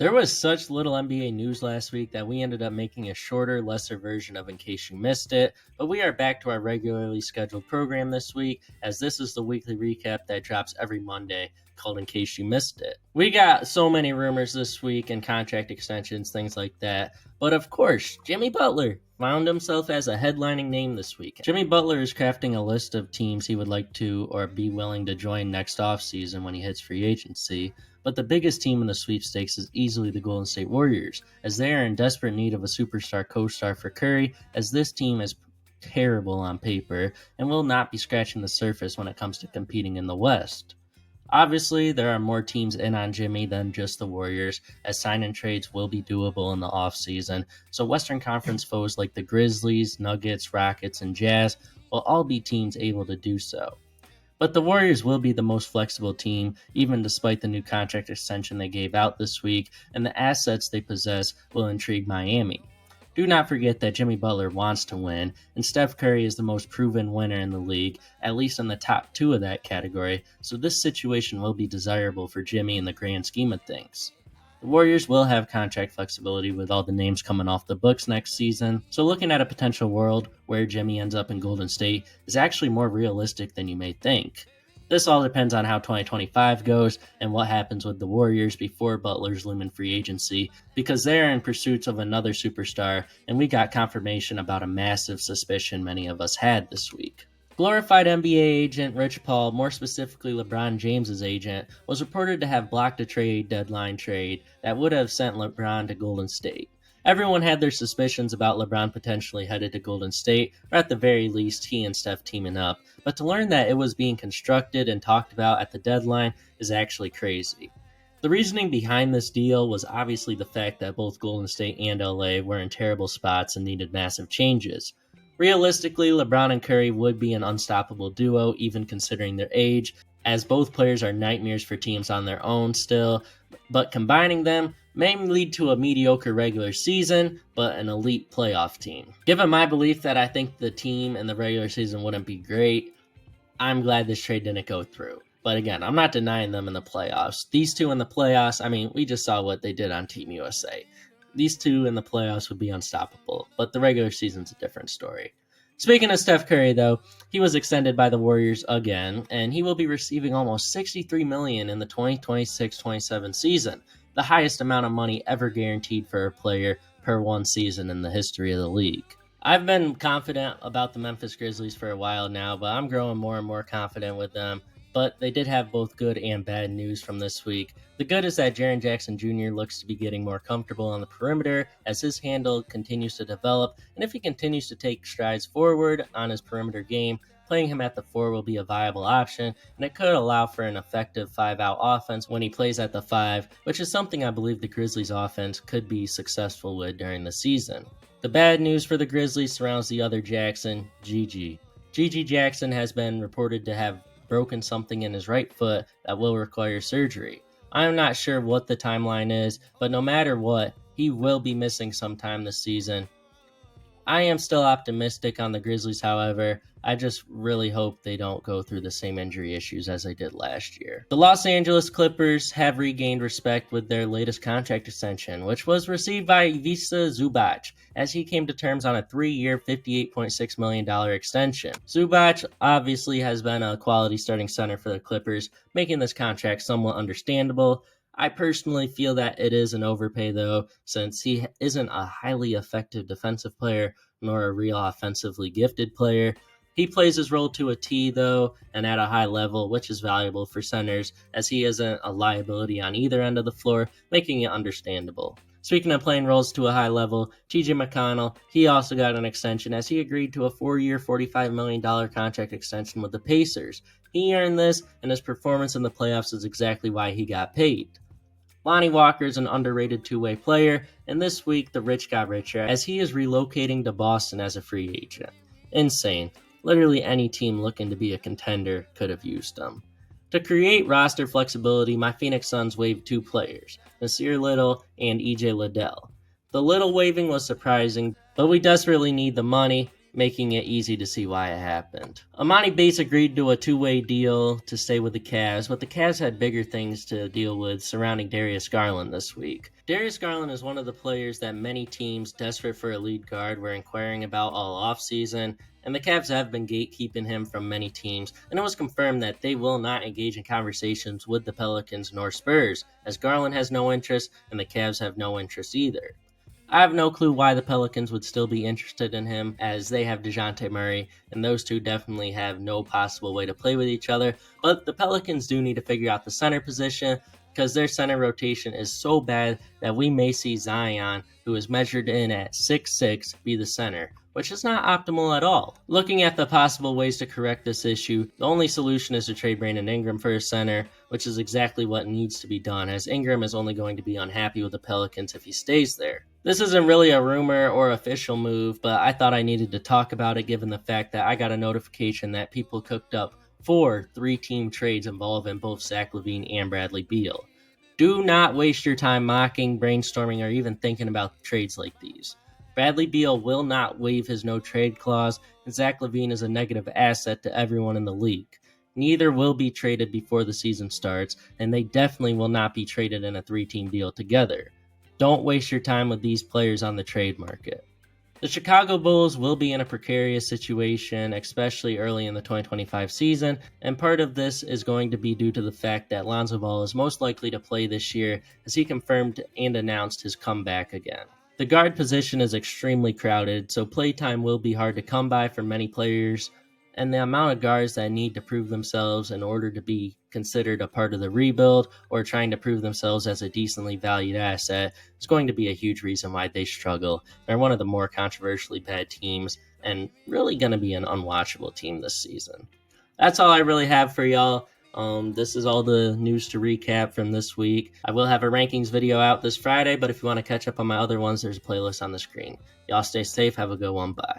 There was such little NBA news last week that we ended up making a shorter, lesser version of In Case You Missed It, but we are back to our regularly scheduled program this week, as this is the weekly recap that drops every Monday, called In Case You Missed It. We got so many rumors this week and contract extensions, things like that, but of course, Jimmy Butler found himself as a headlining name this week. Jimmy Butler is crafting a list of teams he would like to or be willing to join next offseason when he hits free agency. But the biggest team in the sweepstakes is easily the Golden State Warriors, as they are in desperate need of a superstar co-star for Curry, as this team is terrible on paper and will not be scratching the surface when it comes to competing in the West. Obviously, there are more teams in on Jimmy than just the Warriors, as sign-and trades will be doable in the offseason, so Western Conference foes like the Grizzlies, Nuggets, Rockets, and Jazz will all be teams able to do so. But the Warriors will be the most flexible team, even despite the new contract extension they gave out this week, and the assets they possess will intrigue Miami. Do not forget that Jimmy Butler wants to win, and Steph Curry is the most proven winner in the league, at least in the top two of that category, so this situation will be desirable for Jimmy in the grand scheme of things. The Warriors will have contract flexibility with all the names coming off the books next season, so looking at a potential world where Jimmy ends up in Golden State is actually more realistic than you may think. This all depends on how 2025 goes and what happens with the Warriors before Butler's looming free agency, because they are in pursuit of another superstar, and we got confirmation about a massive suspicion many of us had this week. Glorified NBA agent Rich Paul, more specifically LeBron James's agent, was reported to have blocked a trade deadline trade that would have sent LeBron to Golden State. Everyone had their suspicions about LeBron potentially headed to Golden State, or at the very least he and Steph teaming up, but to learn that it was being constructed and talked about at the deadline is actually crazy. The reasoning behind this deal was obviously the fact that both Golden State and LA were in terrible spots and needed massive changes. Realistically, LeBron and Curry would be an unstoppable duo, even considering their age, as both players are nightmares for teams on their own still, but combining them may lead to a mediocre regular season, but an elite playoff team. Given my belief that I think the team in the regular season wouldn't be great, I'm glad this trade didn't go through. But again, I'm not denying them in the playoffs. These two in the playoffs, we just saw what they did on Team USA. These two in the playoffs would be unstoppable, but the regular season's a different story. Speaking of Steph Curry, though, he was extended by the Warriors again, and he will be receiving almost $63 million in the 2026-27 season, the highest amount of money ever guaranteed for a player per one season in the history of the league. I've been confident about the Memphis Grizzlies for a while now, but I'm growing more and more confident with them. But they did have both good and bad news from this week. The good is that Jaren Jackson Jr. looks to be getting more comfortable on the perimeter as his handle continues to develop, and if he continues to take strides forward on his perimeter game, playing him at the 4 will be a viable option, and it could allow for an effective 5-out offense when he plays at the 5, which is something I believe the Grizzlies offense could be successful with during the season. The bad news for the Grizzlies surrounds the other Jackson, Gigi. Gigi Jackson has been reported to have broken something in his right foot that will require surgery. I am not sure what the timeline is, but no matter what, he will be missing some time this season. I am still optimistic on the Grizzlies, however. I just really hope they don't go through the same injury issues as they did last year. The Los Angeles Clippers have regained respect with their latest contract extension, which was received by Ivica Zubac, as he came to terms on a 3-year, $58.6 million extension. Zubac obviously has been a quality starting center for the Clippers, making this contract somewhat understandable. I personally feel that it is an overpay, though, since he isn't a highly effective defensive player nor a real offensively gifted player. He plays his role to a T, though, and at a high level, which is valuable for centers, as he isn't a liability on either end of the floor, making it understandable. Speaking of playing roles to a high level, TJ McConnell, he also got an extension as he agreed to a 4-year, $45 million contract extension with the Pacers. He earned this, and his performance in the playoffs is exactly why he got paid. Lonnie Walker is an underrated two-way player, and this week the rich got richer as he is relocating to Boston as a free agent. Insane. Literally any team looking to be a contender could have used him. To create roster flexibility, my Phoenix Suns waived 2 players, Nasir Little and EJ Liddell. The Little waiving was surprising, but we desperately need the money, making it easy to see why it happened. Amani Bates agreed to a two-way deal to stay with the Cavs, but the Cavs had bigger things to deal with surrounding Darius Garland this week. Darius Garland is one of the players that many teams desperate for a lead guard were inquiring about all offseason, and the Cavs have been gatekeeping him from many teams, and it was confirmed that they will not engage in conversations with the Pelicans nor Spurs, as Garland has no interest and the Cavs have no interest either. I have no clue why the Pelicans would still be interested in him, as they have DeJounte Murray, and those two definitely have no possible way to play with each other. But the Pelicans do need to figure out the center position, because their center rotation is so bad that we may see Zion, who is measured in at 6'6", be the center, which is not optimal at all. Looking at the possible ways to correct this issue, the only solution is to trade Brandon Ingram for a center, which is exactly what needs to be done, as Ingram is only going to be unhappy with the Pelicans if he stays there. This isn't really a rumor or official move, but I thought I needed to talk about it given the fact that I got a notification that people cooked up 4 three-team trades involving both Zach LaVine and Bradley Beal. Do not waste your time mocking, brainstorming, or even thinking about trades like these. Bradley Beal will not waive his no-trade clause, and Zach LaVine is a negative asset to everyone in the league. Neither will be traded before the season starts, and they definitely will not be traded in a three-team deal together. Don't waste your time with these players on the trade market. The Chicago Bulls will be in a precarious situation, especially early in the 2025 season, and part of this is going to be due to the fact that Lonzo Ball is most likely to play this year, as he confirmed and announced his comeback again. The guard position is extremely crowded, so playtime will be hard to come by for many players, and the amount of guards that need to prove themselves in order to be considered a part of the rebuild or trying to prove themselves as a decently valued asset is going to be a huge reason why they struggle. They're one of the more controversially bad teams and really going to be an unwatchable team this season. That's all I really have for y'all. This is all the news to recap from this week. I will have a rankings video out this Friday, but if you want to catch up on my other ones, there's a playlist on the screen. Y'all stay safe. Have a good one. Bye.